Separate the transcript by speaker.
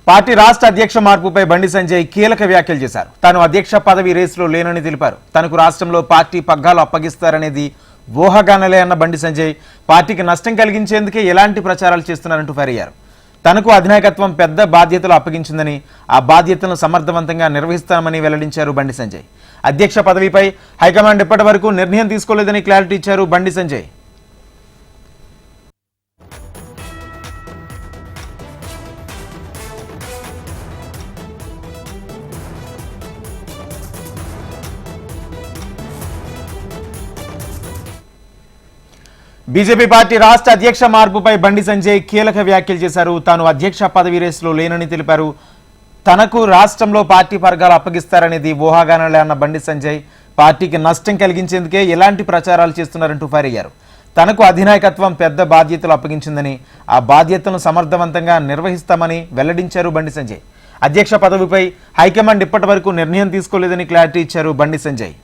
Speaker 1: Party రాష్ట్ర అధ్యక్ష మార్పుపై బండి సంజయ్ కీలక వ్యాఖ్యలు చేశారు. తాను అధ్యక్ష పదవి రేసులో లేనని తెలిపారు. తనకు రాష్ట్రంలో పార్టీ పగ్గాలు అప్పగిస్తారనేది ఊహాగానలే అన్న బండి సంజయ్ పార్టీకి నష్టం కలిగించేందుకే ఎలాంటి ప్రచారాలు చేస్తున్నారంటూ ఫైర్ అయ్యారు. తనకు అధినాయకత్వం పెద్ద బాధ్యతలు అప్పగించిందని, ఆ బాధ్యతలను సమర్థవంతంగా నిర్వహిస్తామని వెల్లడించారు బండి సంజయ్. అధ్యక్ష పదవిపై హైకమాండ్ ఇప్పటి వరకు నిర్ణయం తీసుకోలేదని క్లారిటీ ఇచ్చారు బండి సంజయ్. బీజేపీ పార్టీ రాష్ట్ర అధ్యక్ష మార్పుపై బండి సంజయ్ కీలక వ్యాఖ్యలు చేశారు. తాను అధ్యక్ష పదవి రేసులో లేనని తెలిపారు. తనకు రాష్ట్రంలో పార్టీ వర్గాలు అప్పగిస్తారనేది ఊహాగానలే అన్న బండి సంజయ్ పార్టీకి నష్టం కలిగించేందుకే ఎలాంటి ప్రచారాలు చేస్తున్నారంటూ ఫైర్ అయ్యారు. తనకు అధినాయకత్వం పెద్ద బాధ్యతలు అప్పగించిందని, ఆ బాధ్యతలను సమర్థవంతంగా నిర్వహిస్తామని వెల్లడించారు బండి సంజయ్. అధ్యక్ష పదవిపై హైకమాండ్ ఇప్పటి వరకు నిర్ణయం తీసుకోలేదని క్లారిటీ ఇచ్చారు బండి సంజయ్.